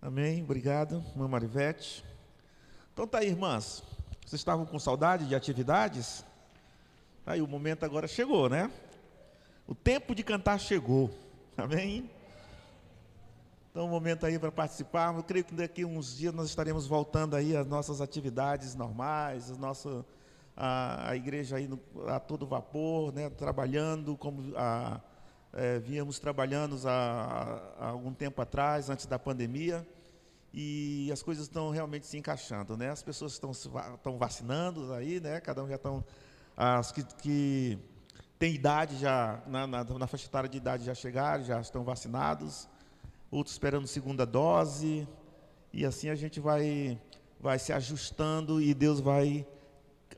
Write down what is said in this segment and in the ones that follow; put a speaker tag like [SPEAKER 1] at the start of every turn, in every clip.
[SPEAKER 1] Amém, obrigado, irmã Marivete. Então tá aí, irmãs, vocês estavam com saudade de atividades? Aí o momento agora chegou, né? O tempo de cantar chegou, amém? Então o momento aí para participar. Eu creio que daqui a uns dias nós estaremos voltando aí às nossas atividades normais, a igreja aí a todo vapor, né? Trabalhando como víamos trabalhando há algum tempo atrás, antes da pandemia, e as coisas estão realmente se encaixando, né? As pessoas estão vacinando aí, né? Cada um já estão, as que têm idade já, na faixa etária de idade já chegaram, já estão vacinados, outros esperando segunda dose, e assim a gente vai se ajustando e Deus vai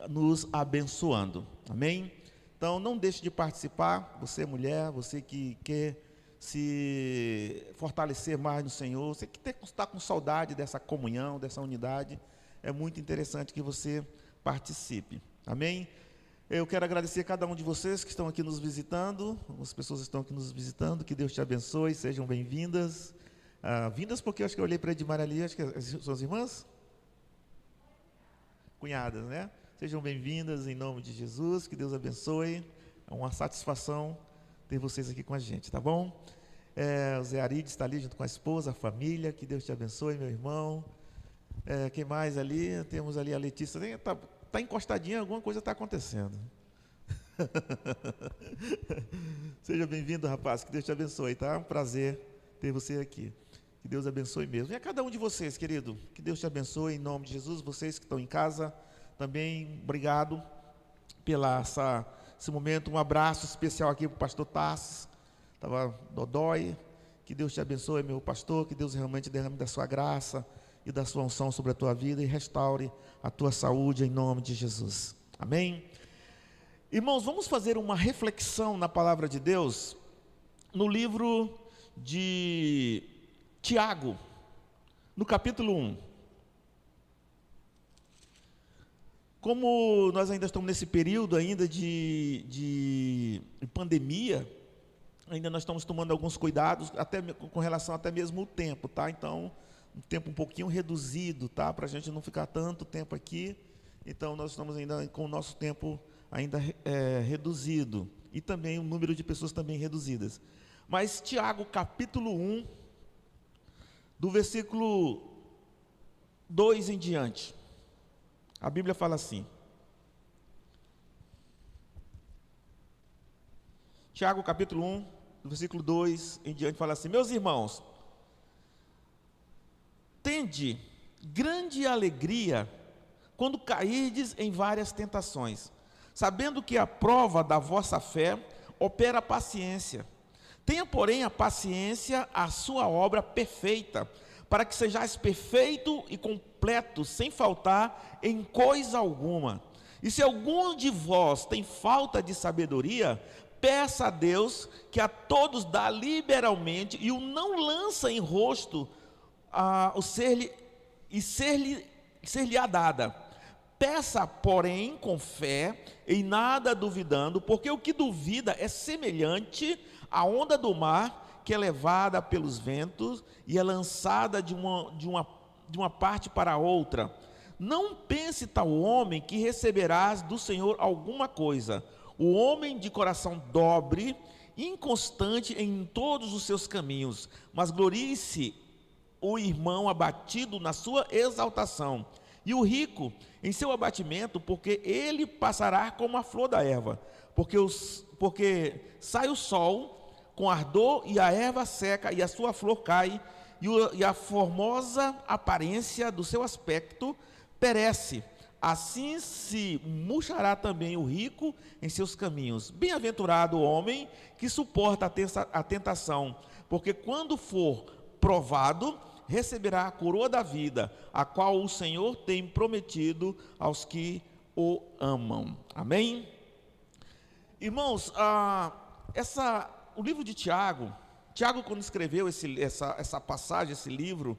[SPEAKER 1] nos abençoando, amém? Então, não deixe de participar, você mulher, você que quer se fortalecer mais no Senhor, você que está com saudade dessa comunhão, dessa unidade, é muito interessante que você participe, amém? Eu quero agradecer a cada um de vocês que estão aqui nos visitando, as pessoas estão aqui nos visitando, que Deus te abençoe, sejam bem-vindas, vindas porque eu acho que eu olhei para a Edmara ali, acho que são as irmãs? Cunhadas, né? Sejam bem-vindas em nome de Jesus, que Deus abençoe, é uma satisfação ter vocês aqui com a gente, tá bom? O Zé Arides está ali junto com a esposa, a família, que Deus te abençoe, meu irmão. Quem mais ali? Temos ali a Letícia, está encostadinha, alguma coisa está acontecendo. Seja bem-vindo, rapaz, que Deus te abençoe, tá? Um prazer ter você aqui, que Deus abençoe mesmo. E a cada um de vocês, querido, que Deus te abençoe em nome de Jesus, vocês que estão em casa, também, obrigado esse momento, um abraço especial aqui para o pastor Tassis, estava Dodói, que Deus te abençoe, meu pastor, que Deus realmente derrame da sua graça e da sua unção sobre a tua vida e restaure a tua saúde em nome de Jesus, amém? Irmãos, vamos fazer uma reflexão na palavra de Deus, no livro de Tiago, no capítulo 1, como nós ainda estamos nesse período ainda de pandemia, ainda nós estamos tomando alguns cuidados, até com relação até mesmo ao tempo, tá? Então, um tempo um pouquinho reduzido, tá? Para a gente não ficar tanto tempo aqui, então nós estamos ainda com o nosso tempo ainda reduzido, e também o número de pessoas também reduzidas. Mas Tiago, capítulo 1, do versículo 2 em diante, a Bíblia fala assim, Tiago capítulo 1, do versículo 2 em diante, fala assim: meus irmãos, tende grande alegria quando cairdes em várias tentações, sabendo que a prova da vossa fé opera a paciência. Tenha, porém, a paciência a sua obra perfeita, para que sejais perfeito e completo, sem faltar em coisa alguma. E se algum de vós tem falta de sabedoria, peça a Deus, que a todos dá liberalmente, e o não lança em rosto ser-lhe-á dada. Peça, porém, com fé, em nada duvidando, porque o que duvida é semelhante à onda do mar, que é levada pelos ventos e é lançada de uma parte para outra. Não pense tal homem que receberás do Senhor alguma coisa. O homem de coração dobre, inconstante em todos os seus caminhos, mas glorie-se o irmão abatido na sua exaltação, e o rico em seu abatimento, porque ele passará como a flor da erva, porque sai o sol com ardor, e a erva seca, e a sua flor cai, e a formosa aparência do seu aspecto perece. Assim se murchará também o rico em seus caminhos. Bem-aventurado o homem que suporta a tentação, porque quando for provado, receberá a coroa da vida, a qual o Senhor tem prometido aos que o amam. Amém? Irmãos, o livro de Tiago, quando escreveu essa passagem, esse livro,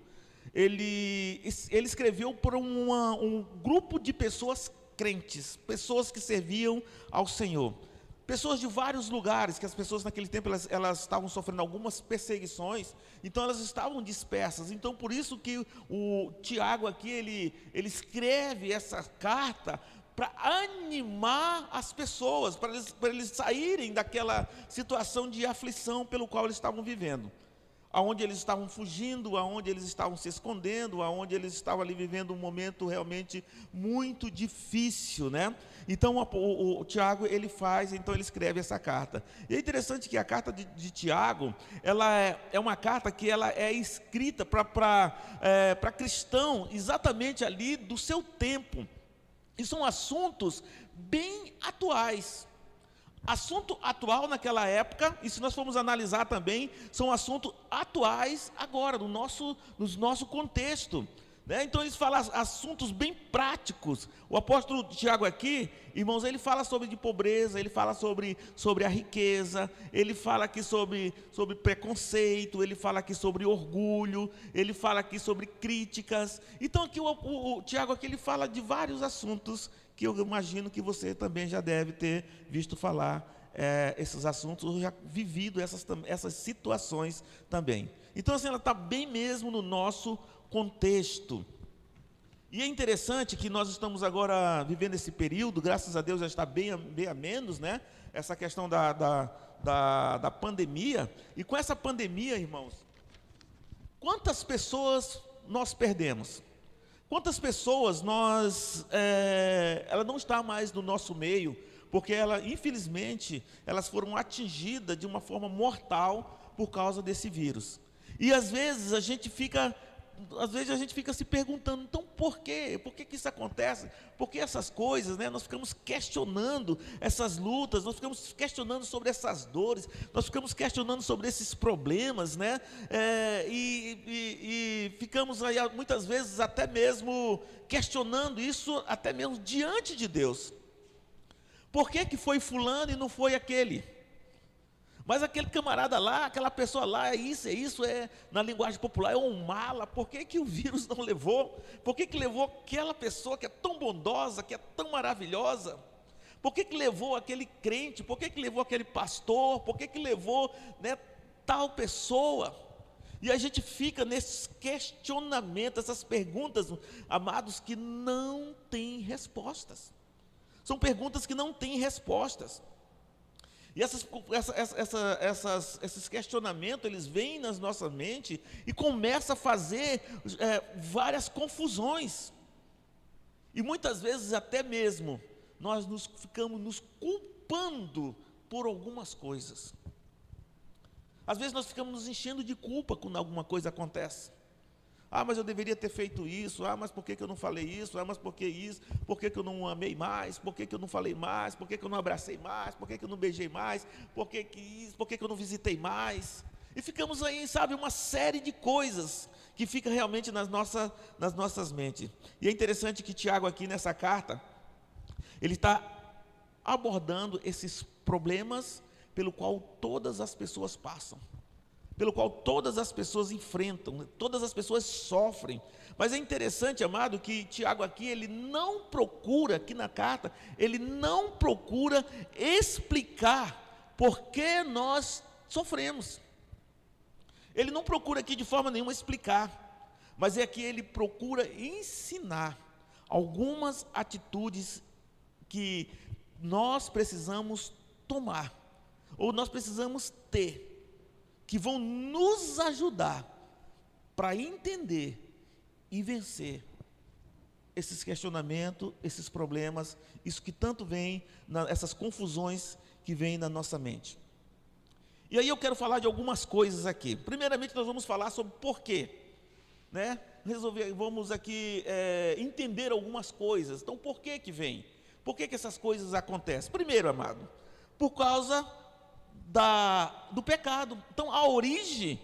[SPEAKER 1] ele escreveu para um grupo de pessoas crentes, pessoas que serviam ao Senhor. Pessoas de vários lugares, que as pessoas naquele tempo elas estavam sofrendo algumas perseguições, então elas estavam dispersas. Então por isso que o Tiago aqui, ele escreve essa carta para animar as pessoas, para eles saírem daquela situação de aflição pelo qual eles estavam vivendo. Aonde eles estavam fugindo, aonde eles estavam se escondendo, aonde eles estavam ali vivendo um momento realmente muito difícil, né? Então o Tiago, ele escreve essa carta. E é interessante que a carta de Tiago, ela é uma carta que ela é escrita para cristão exatamente ali do seu tempo. E são assuntos bem atuais. Assunto atual naquela época, e se nós formos analisar também, são assuntos atuais agora, no nosso contexto, né? Então eles falam assuntos bem práticos. O apóstolo Tiago aqui, irmãos, ele fala sobre de pobreza, ele fala sobre a riqueza, ele fala aqui sobre preconceito, ele fala aqui sobre orgulho, ele fala aqui sobre críticas. Então aqui o Tiago aqui, ele fala de vários assuntos que eu imagino que você também já deve ter visto falar esses assuntos, ou já vivido essas situações também. Então assim, ela está bem mesmo no nosso contexto. E é interessante que nós estamos agora vivendo esse período, graças a Deus já está bem a menos, né? Essa questão da pandemia. E com essa pandemia, irmãos, quantas pessoas nós perdemos? Quantas pessoas ela não está mais no nosso meio, porque infelizmente, elas foram atingidas de uma forma mortal por causa desse vírus. E às vezes a gente fica se perguntando, então por quê? Por que isso acontece? Por que essas coisas, né? Nós ficamos questionando essas lutas, nós ficamos questionando sobre essas dores, nós ficamos questionando sobre esses problemas, né? E ficamos aí muitas vezes até mesmo questionando isso, até mesmo diante de Deus. Por que foi fulano e não foi aquele? Mas aquele camarada lá, aquela pessoa lá, na linguagem popular, é um mala. Por que o vírus não levou? Por que levou aquela pessoa que é tão bondosa, que é tão maravilhosa? Por que levou aquele crente? Por que levou aquele pastor? Por que levou, né, tal pessoa? E a gente fica nesses questionamentos, essas perguntas, amados, que não têm respostas. São perguntas que não têm respostas. E esses questionamentos, eles vêm nas nossas mentes e começam a fazer várias confusões. E muitas vezes até mesmo nós ficamos nos culpando por algumas coisas. Às vezes nós ficamos nos enchendo de culpa quando alguma coisa acontece. Ah, mas eu deveria ter feito isso. Ah, mas por que eu não falei isso? Ah, mas por que isso? Por que eu não amei mais? Por que eu não falei mais? Por que eu não abracei mais? Por que eu não beijei mais? Por que isso? Por que eu não visitei mais? E ficamos aí, sabe, uma série de coisas que fica realmente nas nossas mentes. E é interessante que Tiago aqui nessa carta, ele está abordando esses problemas pelo qual todas as pessoas passam, pelo qual todas as pessoas enfrentam, todas as pessoas sofrem. Mas é interessante, amado, que Tiago aqui, ele não procura, aqui na carta, ele não procura explicar por que nós sofremos. Ele não procura aqui de forma nenhuma explicar, mas é que ele procura ensinar algumas atitudes que nós precisamos tomar, ou nós precisamos ter, que vão nos ajudar para entender e vencer esses questionamentos, esses problemas, isso que tanto vem, essas confusões que vêm na nossa mente. E aí eu quero falar de algumas coisas aqui. Primeiramente nós vamos falar sobre porquê, né? Vamos aqui entender algumas coisas. Então por que vem? Por que essas coisas acontecem? Primeiro, amado, por causa do pecado. Então a origem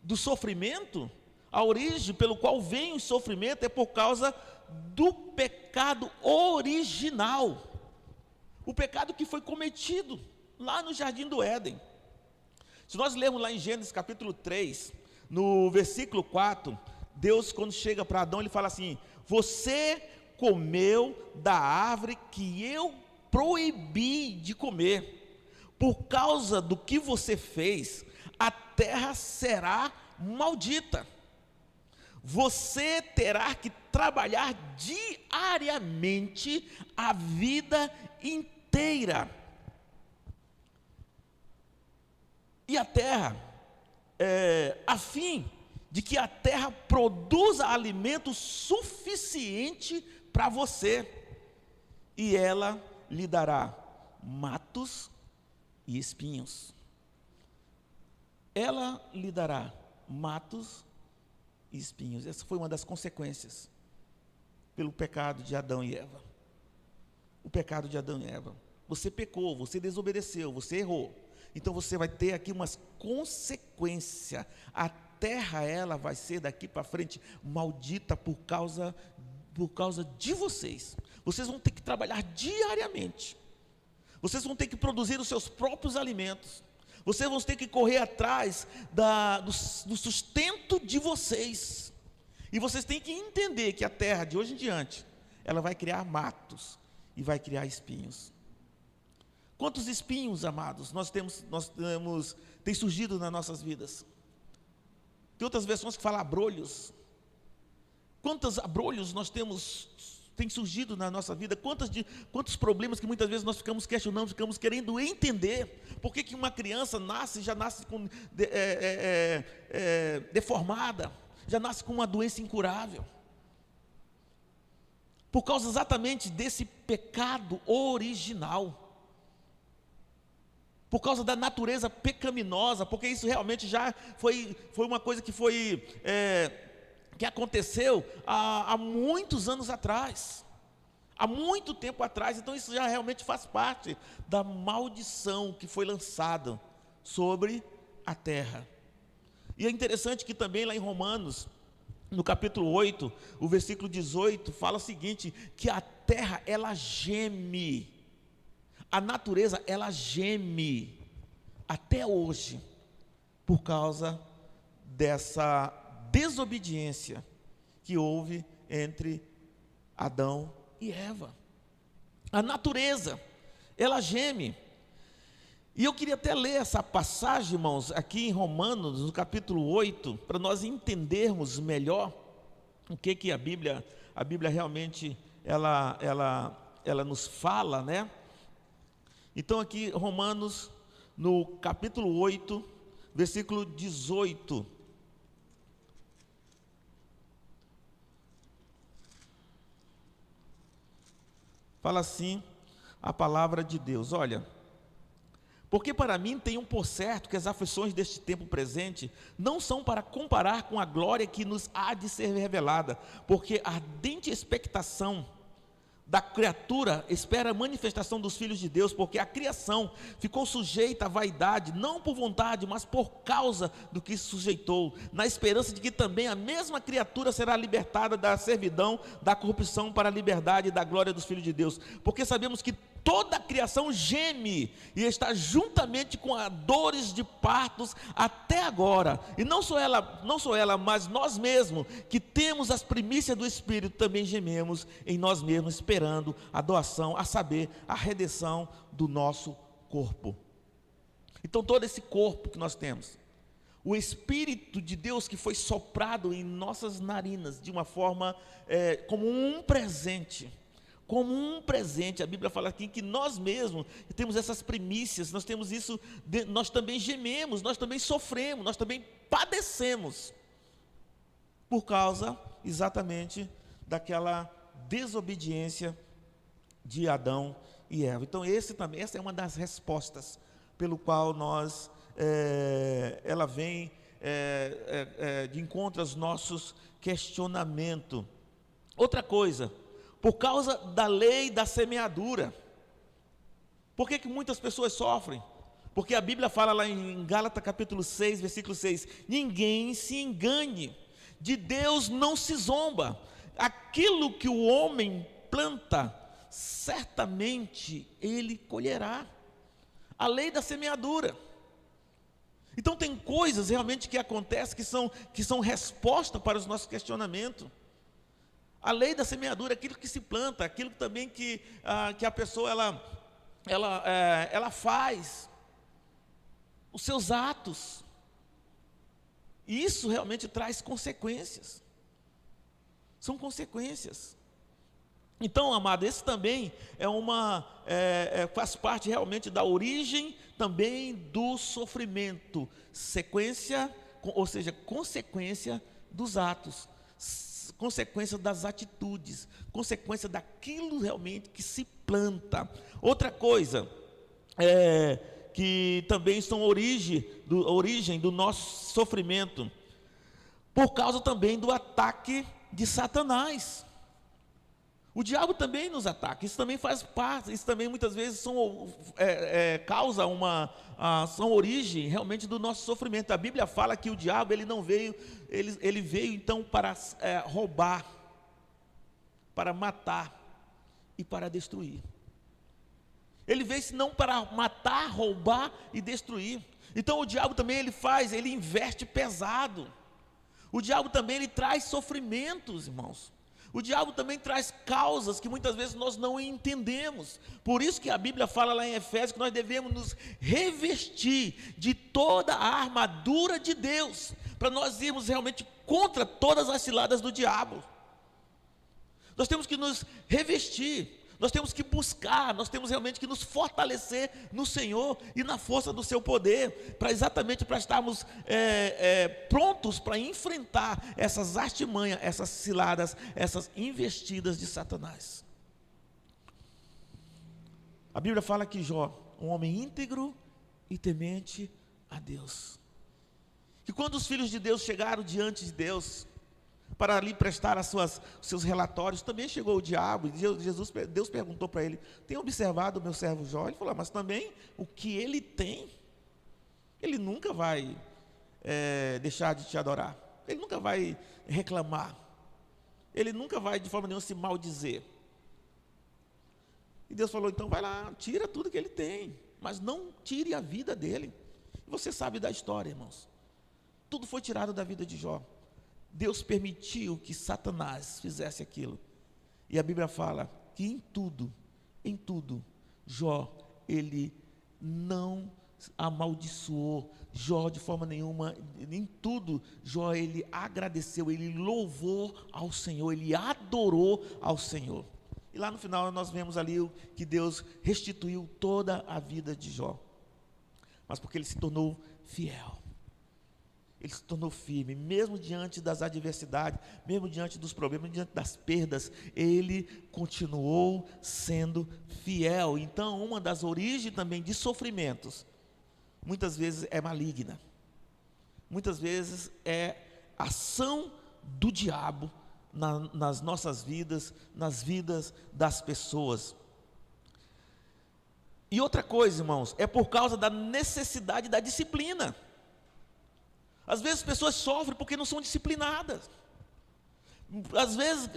[SPEAKER 1] do sofrimento, a origem pelo qual vem o sofrimento é por causa do pecado original, o pecado que foi cometido lá no Jardim do Éden. Se nós lermos lá em Gênesis capítulo 3, no versículo 4, Deus, quando chega para Adão, ele fala assim: você comeu da árvore que eu proibi de comer. por causa do que você fez, a terra será maldita. Você terá que trabalhar diariamente a vida inteira. E a terra, a fim de que a terra produza alimento suficiente para você, e ela lhe dará matos e espinhos. Ela lhe dará matos e espinhos. Essa foi uma das consequências pelo pecado de Adão e Eva. O pecado de Adão e Eva. Você pecou, você desobedeceu, você errou. Então você vai ter aqui umas consequências. A terra, ela vai ser daqui para frente maldita por causa de vocês. Vocês vão ter que trabalhar diariamente. Vocês vão ter que produzir os seus próprios alimentos. Vocês vão ter que correr atrás do sustento de vocês. E vocês têm que entender que a terra, de hoje em diante, ela vai criar matos e vai criar espinhos. Quantos espinhos, amados, tem surgido nas nossas vidas? Tem outras versões que falam abrolhos. Quantos abrolhos tem surgido na nossa vida? Quantos problemas que muitas vezes nós ficamos questionando, ficamos querendo entender. Por que uma criança já nasce deformada, já nasce com uma doença incurável? Por causa exatamente desse pecado original. Por causa da natureza pecaminosa, porque isso realmente já foi uma coisa que aconteceu há muitos anos atrás, há muito tempo atrás. Então isso já realmente faz parte da maldição que foi lançada sobre a terra. E é interessante que também lá em Romanos, no capítulo 8, o versículo 18, fala o seguinte, que a terra, ela geme, a natureza, ela geme, até hoje, por causa dessa desobediência que houve entre Adão e Eva. A natureza, ela geme. E eu queria até ler essa passagem, irmãos, aqui em Romanos, no capítulo 8, para nós entendermos melhor o que a Bíblia realmente, ela nos fala, né? Então aqui, Romanos, no capítulo 8, versículo 18, fala assim a palavra de Deus: olha, porque para mim tenho por certo que as aflições deste tempo presente não são para comparar com a glória que nos há de ser revelada, porque a ardente expectação da criatura espera a manifestação dos filhos de Deus, porque a criação ficou sujeita à vaidade, não por vontade, mas por causa do que se sujeitou, na esperança de que também a mesma criatura será libertada da servidão, da corrupção para a liberdade e da glória dos filhos de Deus, porque sabemos que toda a criação geme e está juntamente com as dores de partos até agora. E não só ela, mas nós mesmos, que temos as primícias do Espírito, também gememos em nós mesmos, esperando a doação, a saber, a redenção do nosso corpo. Então todo esse corpo que nós temos, o Espírito de Deus que foi soprado em nossas narinas de uma forma como um presente. Como um presente, a Bíblia fala aqui que nós mesmos temos essas primícias, nós temos isso, nós também gememos, nós também sofremos, nós também padecemos, por causa exatamente daquela desobediência de Adão e Eva. Então essa é uma das respostas pelo qual ela vem de encontro aos nossos questionamentos. Outra coisa, por causa da lei da semeadura. Por que muitas pessoas sofrem? Porque a Bíblia fala lá em Gálatas capítulo 6, versículo 6, ninguém se engane, de Deus não se zomba, aquilo que o homem planta, certamente ele colherá. A lei da semeadura. Então tem coisas realmente que acontecem que são resposta para os nossos questionamentos. A lei da semeadura, aquilo que se planta, aquilo também que a pessoa ela faz. os seus atos. E isso realmente traz consequências. São consequências. Então, amado, esse também faz parte realmente da origem também do sofrimento, ou seja, consequência dos atos, consequência das atitudes, consequência daquilo realmente que se planta. Outra coisa que também são origem do nosso sofrimento, por causa também do ataque de Satanás. O diabo também nos ataca, isso também faz parte, isso também muitas vezes são origem realmente do nosso sofrimento. A Bíblia fala que o diabo ele veio então para roubar, para matar e para destruir. Ele veio senão para matar, roubar e destruir. Então o diabo também ele investe pesado. O diabo também ele traz sofrimentos, irmãos. O diabo também traz causas que muitas vezes nós não entendemos. Por isso que a Bíblia fala lá em Efésios que nós devemos nos revestir de toda a armadura de Deus, para nós irmos realmente contra todas as ciladas do diabo. Nós temos que nos revestir, nós temos que buscar, nós temos realmente que nos fortalecer no Senhor e na força do seu poder, exatamente para estarmos prontos para enfrentar essas artimanhas, essas ciladas, essas investidas de Satanás. A Bíblia fala que Jó, um homem íntegro e temente a Deus, que quando os filhos de Deus chegaram diante de Deus, para ali prestar os seus relatórios, também chegou o diabo, e Deus perguntou para ele: tem observado o meu servo Jó? Ele falou: mas também o que ele tem, ele nunca vai deixar de te adorar, ele nunca vai reclamar, ele nunca vai de forma nenhuma se maldizer. E Deus falou: então vai lá, tira tudo que ele tem, mas não tire a vida dele. E você sabe da história, irmãos, tudo foi tirado da vida de Jó. Deus permitiu que Satanás fizesse aquilo. E a Bíblia fala que em tudo, Jó, ele não amaldiçoou Jó de forma nenhuma. Em tudo, Jó, ele agradeceu, ele louvou ao Senhor, ele adorou ao Senhor. E lá no final nós vemos ali que Deus restituiu toda a vida de Jó. Mas porque ele se tornou fiel. Ele se tornou firme, mesmo diante das adversidades, mesmo diante dos problemas, diante das perdas, ele continuou sendo fiel. Então, uma das origens também de sofrimentos, muitas vezes é maligna, muitas vezes é ação do diabo nas nossas vidas, nas vidas das pessoas. E outra coisa, irmãos, é por causa da necessidade da disciplina. Às vezes as pessoas sofrem porque não são disciplinadas.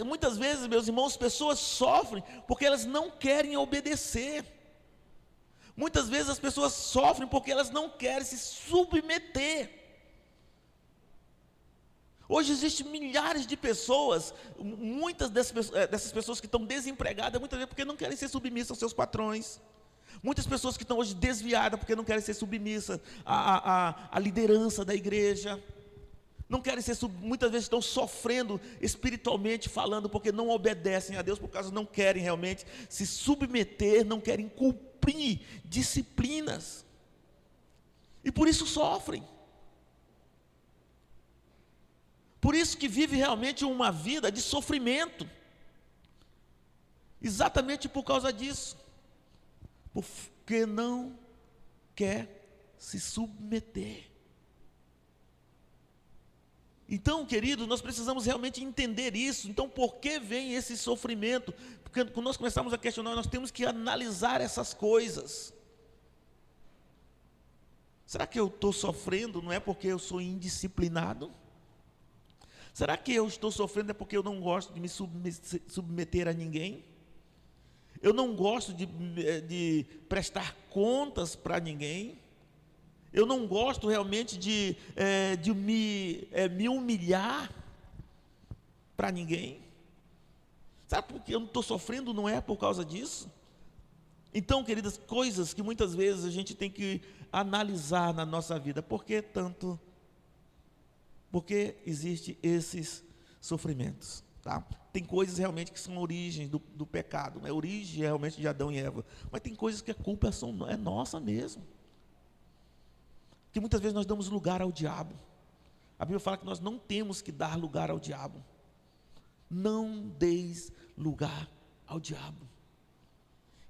[SPEAKER 1] Muitas vezes, meus irmãos, pessoas sofrem porque elas não querem obedecer. Muitas vezes as pessoas sofrem porque elas não querem se submeter. Hoje existem milhares de pessoas, muitas dessas pessoas que estão desempregadas, muitas vezes porque não querem ser submissas aos seus patrões. Muitas pessoas que estão hoje desviadas porque não querem ser submissas à liderança da igreja. Não querem ser, muitas vezes estão sofrendo espiritualmente falando porque não obedecem a Deus, por causa não querem realmente se submeter, não querem cumprir disciplinas. E por isso sofrem. Por isso que vive realmente uma vida de sofrimento. Exatamente por causa disso. Porque não quer se submeter. Então, queridos, nós precisamos realmente entender isso. Então, por que vem esse sofrimento? Porque quando nós começamos a questionar, nós temos que analisar essas coisas. Será que eu estou sofrendo não é porque eu sou indisciplinado? Será que eu estou sofrendo é porque eu não gosto de me submeter a ninguém? Eu não gosto de prestar contas para ninguém. Eu não gosto realmente de me humilhar para ninguém. Sabe por que eu não estou sofrendo? Não é por causa disso. Então, queridas, coisas que muitas vezes a gente tem que analisar na nossa vida. Por que tanto? Por que existem esses sofrimentos? Tá? Tem coisas realmente que são origens do pecado, né? Origem realmente de Adão e Eva. Mas tem coisas que a culpa é nossa mesmo. Que muitas vezes nós damos lugar ao diabo. A Bíblia fala que nós não temos que dar lugar ao diabo. Não deis lugar ao diabo.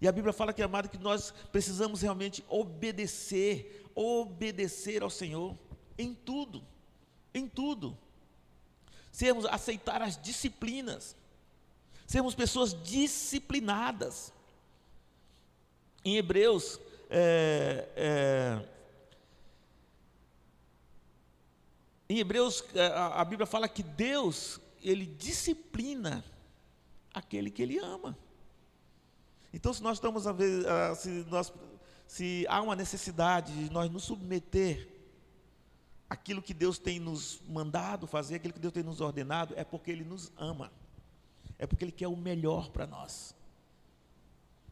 [SPEAKER 1] E a Bíblia fala que, amado, que nós precisamos realmente obedecer ao Senhor em tudo, aceitar as disciplinas, sermos pessoas disciplinadas. Em Hebreus, a Bíblia fala que Deus, Ele disciplina aquele que Ele ama. Então, se nós estamos a ver, se há uma necessidade de nós nos submeter àquilo que Deus tem nos mandado fazer, aquilo que Deus tem nos ordenado, é porque Ele nos ama, é porque Ele quer o melhor para nós.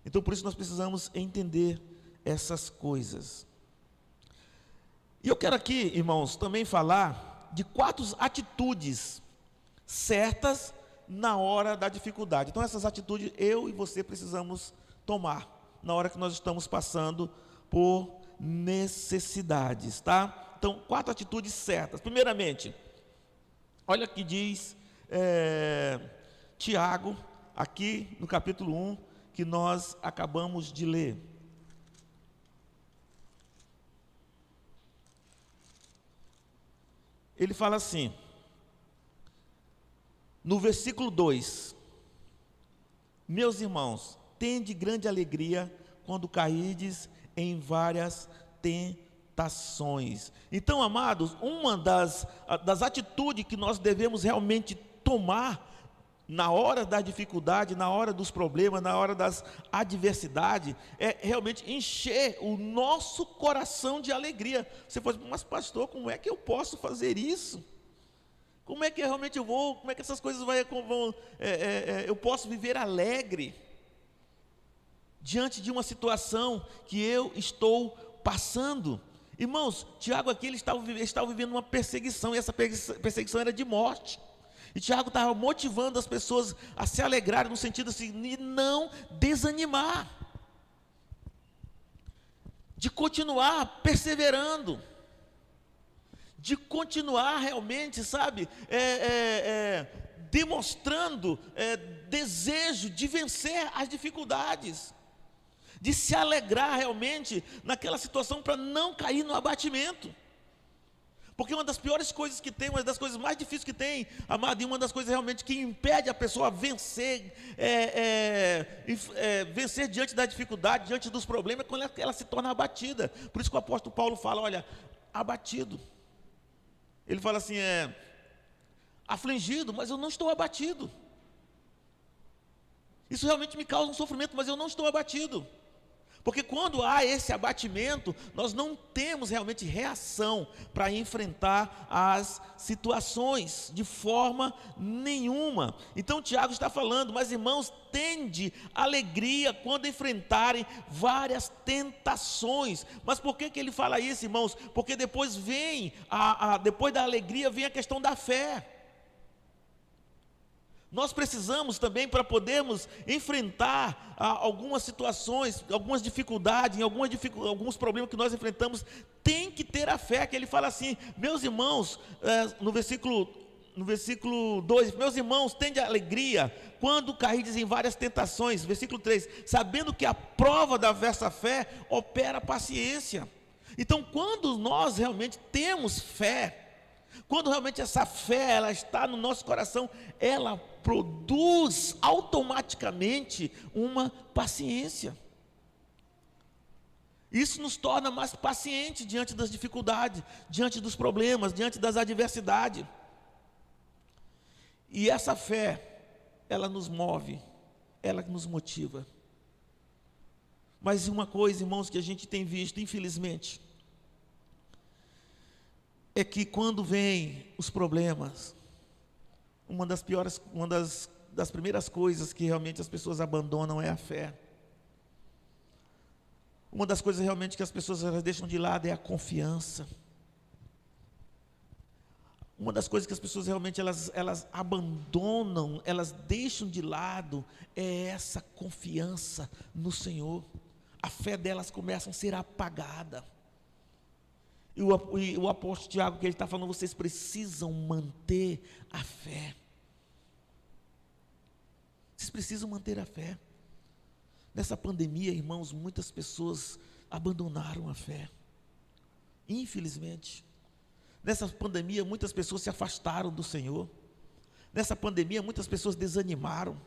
[SPEAKER 1] Então, por isso nós precisamos entender essas coisas. E eu quero aqui, irmãos, também falar de 4 atitudes certas na hora da dificuldade. Então, essas atitudes eu e você precisamos tomar na hora que nós estamos passando por necessidades, tá? Então, 4 atitudes certas. Primeiramente, olha o que diz Tiago, aqui no capítulo 1, que nós acabamos de ler. Ele fala assim, no versículo 2: meus irmãos, tende grande alegria quando cairdes em várias tentações. Então, amados, uma das atitudes que nós devemos realmente tomar na hora da dificuldade, na hora dos problemas, na hora das adversidades, é realmente encher o nosso coração de alegria. Você pode dizer, mas pastor, como é que eu posso fazer isso? Como é que realmente como é que essas coisas eu posso viver alegre diante de uma situação que eu estou passando? Irmãos, Tiago aqui ele estava vivendo uma perseguição, e essa perseguição era de morte. E Tiago estava motivando as pessoas a se alegrarem, no sentido assim, de não desanimar, de continuar perseverando, de continuar realmente, sabe, demonstrando desejo de vencer as dificuldades, de se alegrar realmente naquela situação para não cair no abatimento. Porque uma das piores coisas que tem, uma das coisas mais difíceis que tem, amado, e uma das coisas realmente que impede a pessoa a vencer, vencer diante da dificuldade, diante dos problemas, é quando ela se torna abatida. Por isso que o apóstolo Paulo fala, olha, abatido. Ele fala assim, afligido, mas eu não estou abatido. Isso realmente me causa um sofrimento, mas eu não estou abatido. Porque quando há esse abatimento, nós não temos realmente reação para enfrentar as situações de forma nenhuma. Então Tiago está falando, mas irmãos, tende alegria quando enfrentarem várias tentações. Mas por que ele fala isso, irmãos? Porque depois depois da alegria vem a questão da fé. Nós precisamos também, para podermos enfrentar algumas situações, algumas dificuldades, alguns problemas que nós enfrentamos, tem que ter a fé, que ele fala assim, meus irmãos, no versículo 2, meus irmãos, tende alegria quando cairdes em várias tentações. Versículo 3, sabendo que a prova da vossa fé opera paciência. Então, quando nós realmente temos fé, quando realmente essa fé ela está no nosso coração, ela produz automaticamente uma paciência. Isso nos torna mais pacientes diante das dificuldades, diante dos problemas, diante das adversidades. E essa fé, ela nos move, ela nos motiva. Mas uma coisa, irmãos, que a gente tem visto, infelizmente, é que quando vem os problemas, uma das primeiras coisas que realmente as pessoas abandonam é a fé. Uma das coisas realmente que as pessoas elas deixam de lado é a confiança. Uma das coisas que as pessoas realmente elas abandonam, elas deixam de lado, é essa confiança no Senhor. A fé delas começa a ser apagada. E o apóstolo Tiago, que ele está falando, vocês precisam manter a fé. Vocês precisam manter a fé. Nessa pandemia, irmãos, muitas pessoas abandonaram a fé. Infelizmente. Nessa pandemia, muitas pessoas se afastaram do Senhor. Nessa pandemia, muitas pessoas desanimaram.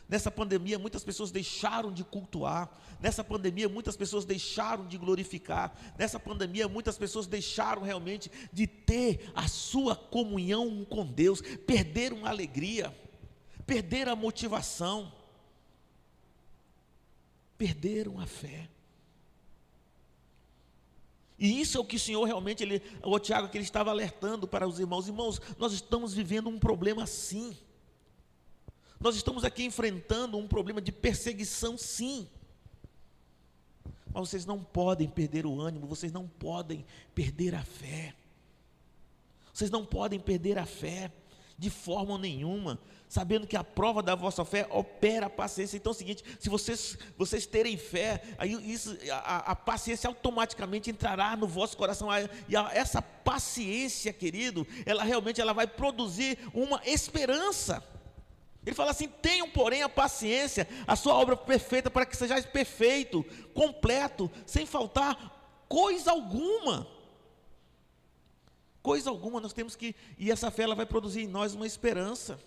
[SPEAKER 1] Nessa pandemia, muitas pessoas deixaram de cultuar. Nessa pandemia, muitas pessoas deixaram de glorificar. Nessa pandemia, muitas pessoas deixaram realmente de ter a sua comunhão com Deus. Perderam a alegria, perderam a motivação, perderam a fé. E isso é o que o Senhor realmente, o Tiago, que ele estava alertando para os irmãos. Irmãos, nós estamos vivendo um problema sim. Nós estamos aqui enfrentando um problema de perseguição sim. Mas vocês não podem perder o ânimo, vocês não podem perder a fé. Vocês não podem perder a fé de forma nenhuma, sabendo que a prova da vossa fé opera a paciência. Então é o seguinte, se vocês terem fé, aí a paciência automaticamente entrará no vosso coração, e essa paciência, querido, ela realmente vai produzir uma esperança. Ele fala assim: tenham porém a paciência, a sua obra perfeita, para que sejais perfeito, completo, sem faltar coisa alguma. Coisa alguma, nós temos que, e essa fé ela vai produzir em nós uma esperança.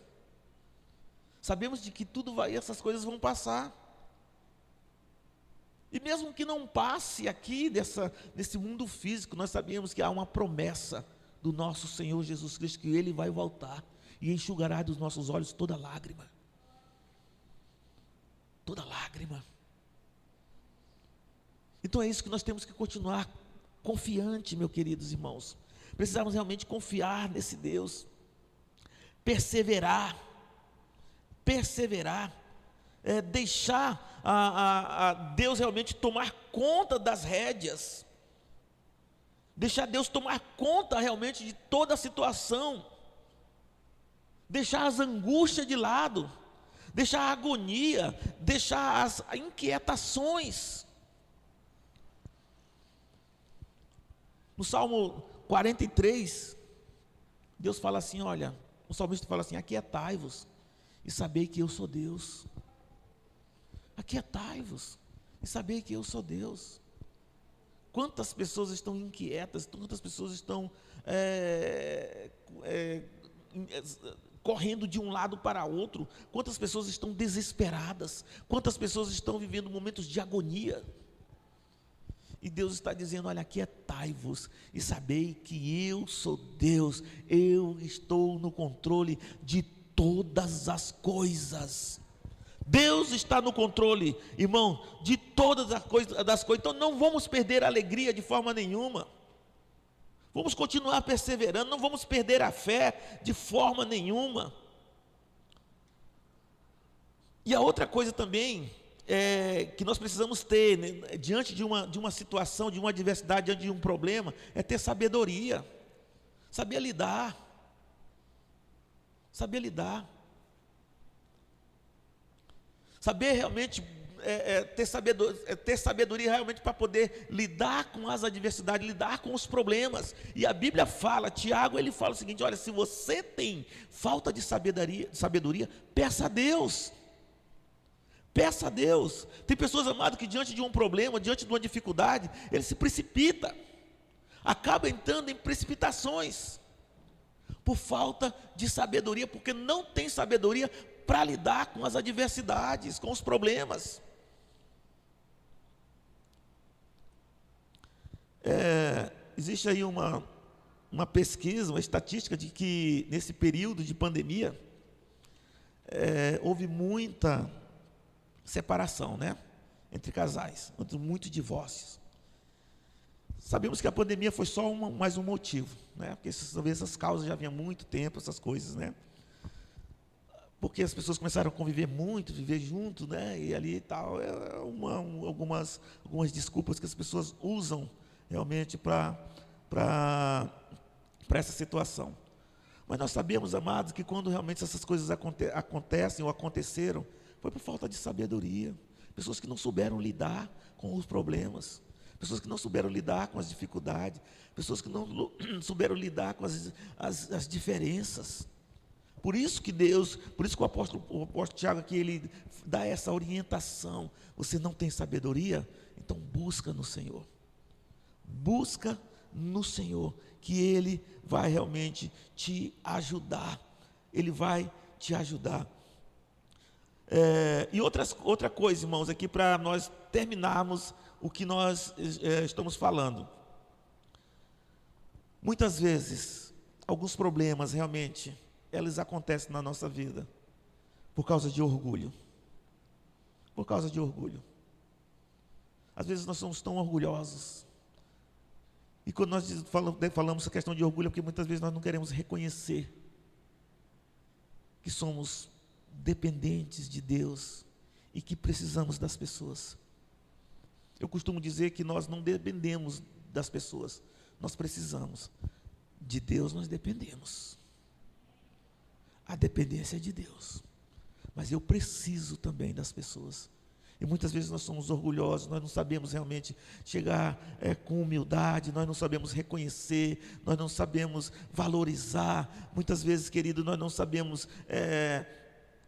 [SPEAKER 1] Sabemos de que essas coisas vão passar. E mesmo que não passe aqui nesse mundo físico, nós sabemos que há uma promessa do nosso Senhor Jesus Cristo, que Ele vai voltar e enxugará dos nossos olhos toda lágrima. Toda lágrima. Então é isso que nós temos que continuar confiante, meus queridos irmãos. Precisamos realmente confiar nesse Deus, perseverar, deixar a Deus realmente tomar conta das rédeas, deixar Deus tomar conta realmente de toda a situação, deixar as angústias de lado, deixar a agonia, deixar as inquietações. No Salmo 43, Deus fala assim, olha, o salmista fala assim: aquietai-vos e sabei que eu sou Deus. Aquietai-vos e sabei que eu sou Deus. Quantas pessoas estão inquietas, quantas pessoas estão correndo de um lado para outro, quantas pessoas estão desesperadas, quantas pessoas estão vivendo momentos de agonia. E Deus está dizendo: olha, aquietai-vos e sabei que eu sou Deus, eu estou no controle de todas as coisas. Deus está no controle, irmão, de todas as coisas. Então não vamos perder a alegria de forma nenhuma. Vamos continuar perseverando, não vamos perder a fé de forma nenhuma. E a outra coisa também que nós precisamos ter, né, diante de uma situação, de uma adversidade, diante de um problema, é ter sabedoria, saber lidar, saber realmente ter sabedoria realmente para poder lidar com as adversidades, lidar com os problemas. E a Bíblia fala, Tiago, ele fala o seguinte: olha, se você tem falta de sabedoria, peça a Deus. Peça a Deus. Tem pessoas, amadas, que diante de um problema, diante de uma dificuldade, ele se precipita, acaba entrando em precipitações, por falta de sabedoria, porque não tem sabedoria para lidar com as adversidades, com os problemas. Existe aí uma pesquisa, uma estatística de que nesse período de pandemia, houve muita separação, né, entre casais, muitos divórcios. Sabemos que a pandemia foi só mais um motivo, né, porque essas causas já vinham há muito tempo, essas coisas, né. porque as pessoas começaram a conviver muito, viver junto, né? E ali e tal, algumas desculpas que as pessoas usam realmente para essa situação. Mas nós sabemos, amados, que quando realmente essas coisas acontecem ou aconteceram, foi por falta de sabedoria. Pessoas que não souberam lidar com os problemas, pessoas que não souberam lidar com as dificuldades, pessoas que não souberam lidar com as diferenças. Por isso que o apóstolo Tiago aqui, ele dá essa orientação. Você não tem sabedoria? Então busca no Senhor. Busca no Senhor, que Ele vai realmente te ajudar. Ele vai te ajudar. E outra coisa, irmãos, aqui para nós terminarmos o que nós estamos falando. Muitas vezes, alguns problemas realmente, eles acontecem na nossa vida por causa de orgulho. Por causa de orgulho. Às vezes nós somos tão orgulhosos. E quando nós falamos a questão de orgulho, é porque muitas vezes nós não queremos reconhecer que somos dependentes de Deus e que precisamos das pessoas. Eu costumo dizer que nós não dependemos das pessoas, nós precisamos. De Deus nós dependemos. A dependência é de Deus. Mas eu preciso também das pessoas. E muitas vezes nós somos orgulhosos, nós não sabemos realmente chegar com humildade, nós não sabemos reconhecer, nós não sabemos valorizar. Muitas vezes, querido, nós não sabemos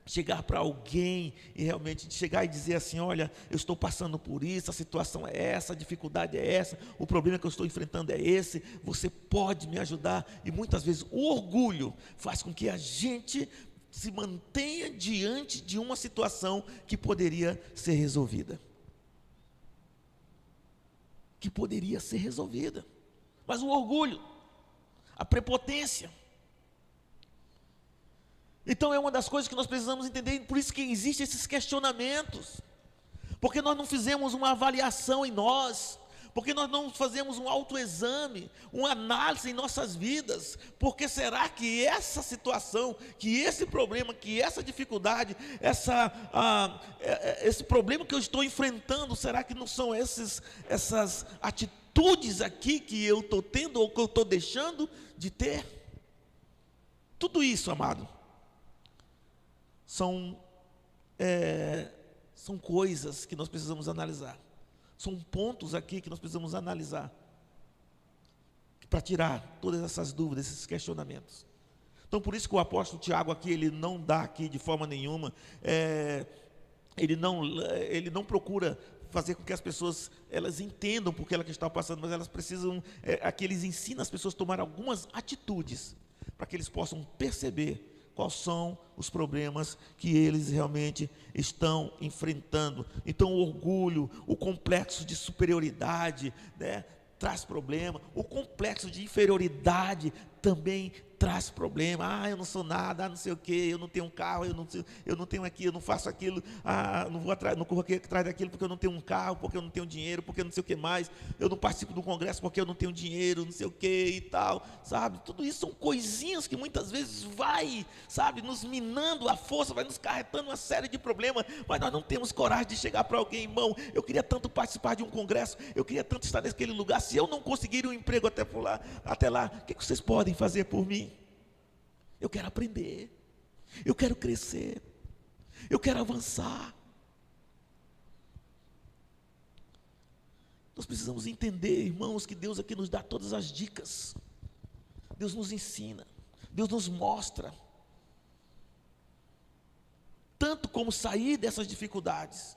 [SPEAKER 1] chegar para alguém e realmente chegar e dizer assim: olha, eu estou passando por isso, a situação é essa, a dificuldade é essa, o problema que eu estou enfrentando é esse, você pode me ajudar. E muitas vezes o orgulho faz com que a gente se mantenha diante de uma situação que poderia ser resolvida. Mas o orgulho, a prepotência. Então é uma das coisas que nós precisamos entender, por isso que existem esses questionamentos. Porque nós não fizemos uma avaliação em nós, porque nós não fazemos um autoexame, uma análise em nossas vidas. Porque será que essa situação, que esse problema, que essa dificuldade, esse problema que eu estou enfrentando, será que não são essas atitudes aqui que eu estou tendo ou que eu estou deixando de ter? Tudo isso, amado, são coisas que nós precisamos analisar. São pontos aqui que nós precisamos analisar para tirar todas essas dúvidas, esses questionamentos. Então, por isso que o apóstolo Tiago aqui, ele não dá aqui de forma nenhuma, ele não procura fazer com que as pessoas, elas entendam porque ela que está passando, mas elas precisam, aqui eles ensinam as pessoas a tomar algumas atitudes, para que eles possam perceber quais são os problemas que eles realmente estão enfrentando. Então o orgulho, o complexo de superioridade, né, traz problema. O complexo de inferioridade também traz problema. Eu não sou nada, não sei o quê, eu não tenho um carro, eu não tenho aqui, eu não faço aquilo, não corro aqui atrás daquilo porque eu não tenho um carro, porque eu não tenho dinheiro, porque eu não sei o que mais, eu não participo do congresso porque eu não tenho dinheiro, não sei o que e tal, sabe? Tudo isso são coisinhas que muitas vezes vai, sabe, nos minando a força, vai nos carregando uma série de problemas, mas nós não temos coragem de chegar para alguém: irmão, eu queria tanto participar de um congresso, eu queria tanto estar naquele lugar, se eu não conseguir um emprego até lá, o que vocês podem fazer por mim? Eu quero aprender, eu quero crescer, eu quero avançar. Nós precisamos entender, irmãos, que Deus aqui nos dá todas as dicas. Deus nos ensina, Deus nos mostra tanto como sair dessas dificuldades.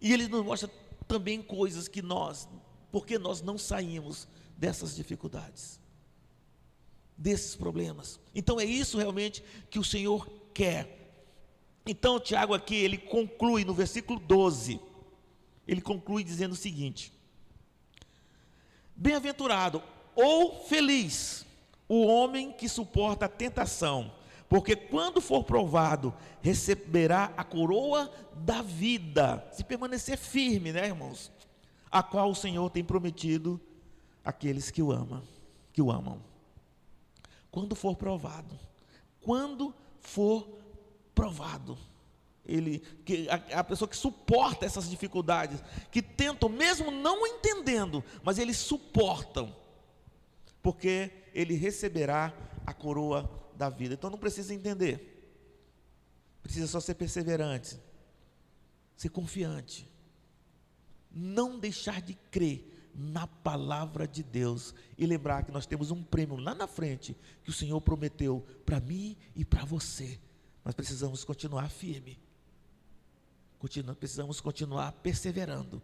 [SPEAKER 1] E Ele nos mostra também coisas que porque nós não saímos dessas dificuldades, desses problemas. Então é isso realmente que o Senhor quer. Então Tiago aqui, ele conclui no versículo 12, ele conclui dizendo o seguinte: bem-aventurado ou feliz o homem que suporta a tentação, porque quando for provado, receberá a coroa da vida, se permanecer firme, né, irmãos? A qual o Senhor tem prometido àqueles que o amam. Quando for provado, quando for aprovado. A pessoa que suporta essas dificuldades, que tentam, mesmo não entendendo, mas eles suportam, porque ele receberá a coroa da vida. Então não precisa entender, precisa só ser perseverante, ser confiante, não deixar de crer na palavra de Deus e lembrar que nós temos um prêmio lá na frente que o Senhor prometeu para mim e para você. Nós precisamos continuar firme, precisamos continuar perseverando,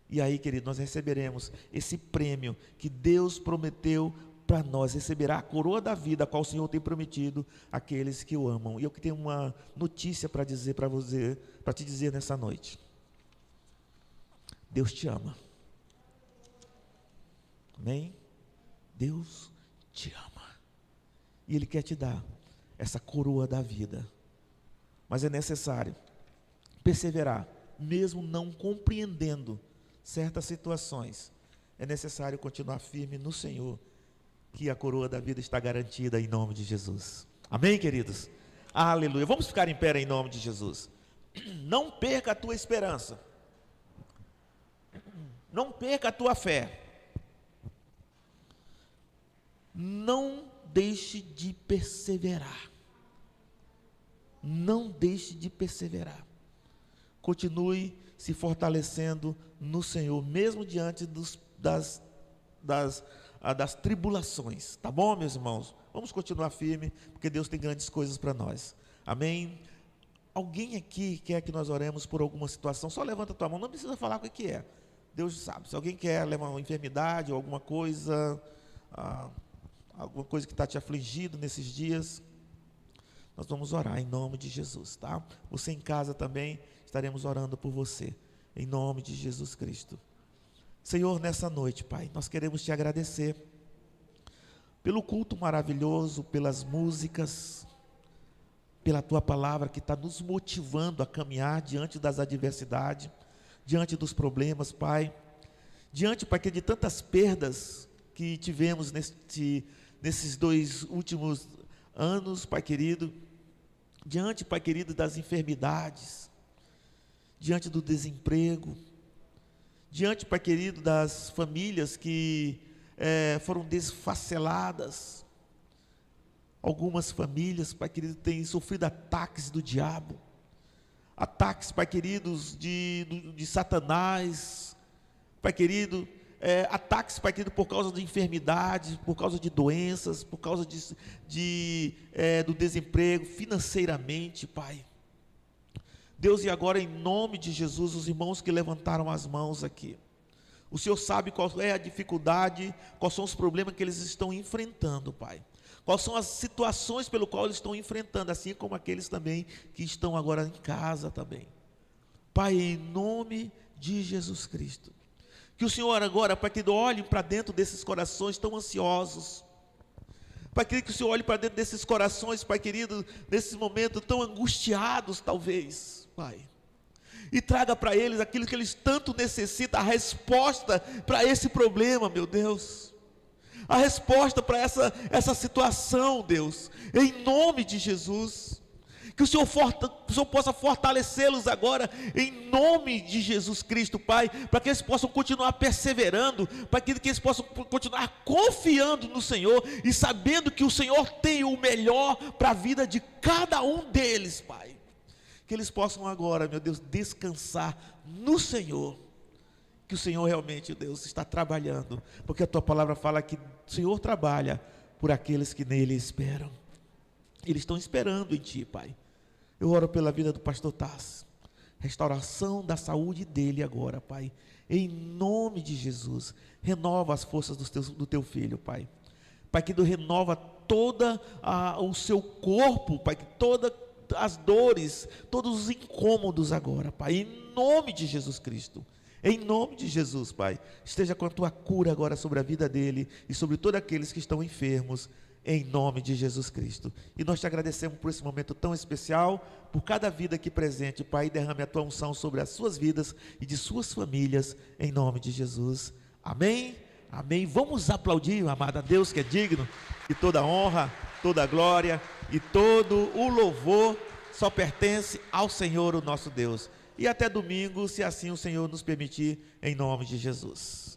[SPEAKER 1] e aí, querido, nós receberemos esse prêmio que Deus prometeu para nós. Receberá a coroa da vida, a qual o Senhor tem prometido àqueles que o amam. E eu que tenho uma notícia para dizer para você, para te dizer nessa noite: Deus te ama. Amém? Deus te ama, e Ele quer te dar essa coroa da vida, mas é necessário perseverar, mesmo não compreendendo certas situações. É necessário continuar firme no Senhor, que a coroa da vida está garantida em nome de Jesus. Amém, queridos? Aleluia. Vamos ficar em pé em nome de Jesus. Não perca a tua esperança, não perca a tua fé, não deixe de perseverar, não deixe de perseverar. Continue se fortalecendo no Senhor, mesmo diante das tribulações, tá bom, meus irmãos? Vamos continuar firme, porque Deus tem grandes coisas para nós. Amém? Alguém aqui quer que nós oremos por alguma situação? Só levanta a tua mão, não precisa falar o que é, Deus sabe. Se alguém quer levar uma enfermidade ou alguma coisa que está te afligindo nesses dias, nós vamos orar em nome de Jesus, tá? Você em casa também, estaremos orando por você, em nome de Jesus Cristo. Senhor, nessa noite, Pai, nós queremos te agradecer pelo culto maravilhoso, pelas músicas, pela tua palavra que está nos motivando a caminhar diante das adversidades, diante dos problemas, Pai, diante, Pai, de tantas perdas que tivemos nesses 2 últimos anos, Pai querido, diante, Pai querido, das enfermidades, diante do desemprego, diante, Pai querido, das famílias que foram desfaceladas. Algumas famílias, Pai querido, têm sofrido ataques do diabo, ataques, Pai queridos, de Satanás, Pai querido, ataques, Pai querido, por causa de enfermidades, por causa de doenças, por causa do desemprego, financeiramente, Pai. Deus, e agora em nome de Jesus, os irmãos que levantaram as mãos aqui, o Senhor sabe qual é a dificuldade, quais são os problemas que eles estão enfrentando, Pai. Quais são as situações pelo qual eles estão enfrentando, assim como aqueles também que estão agora em casa também. Pai, em nome de Jesus Cristo, que o Senhor agora, Pai querido, olhe para dentro desses corações tão ansiosos. Pai querido, que o Senhor olhe para dentro desses corações, Pai querido, nesses momentos tão angustiados talvez, Pai, e traga para eles aquilo que eles tanto necessitam, a resposta para esse problema, meu Deus, a resposta para essa situação, Deus, em nome de Jesus. Que o Senhor possa fortalecê-los agora, em nome de Jesus Cristo, Pai, para que eles possam continuar perseverando, para que eles possam continuar confiando no Senhor, e sabendo que o Senhor tem o melhor para a vida de cada um deles, Pai. Que eles possam agora, meu Deus, descansar no Senhor, que o Senhor realmente, Deus, está trabalhando, porque a Tua palavra fala que o Senhor trabalha por aqueles que nele esperam. Eles estão esperando em Ti, Pai. Eu oro pela vida do pastor Tassi, restauração da saúde dele agora, Pai, em nome de Jesus. Renova as forças do Teu filho, Pai. Pai, que renova toda o seu corpo, Pai, que todas as dores, todos os incômodos agora, Pai, em nome de Jesus Cristo. Em nome de Jesus, Pai, esteja com a Tua cura agora sobre a vida dele e sobre todos aqueles que estão enfermos, em nome de Jesus Cristo. E nós te agradecemos por esse momento tão especial, por cada vida aqui presente, Pai. Derrame a Tua unção sobre as suas vidas e de suas famílias, em nome de Jesus. Amém? Amém. Vamos aplaudir, amado a Deus, que é digno de toda honra, toda glória e todo o louvor só pertence ao Senhor, o nosso Deus. E até domingo, se assim o Senhor nos permitir, em nome de Jesus.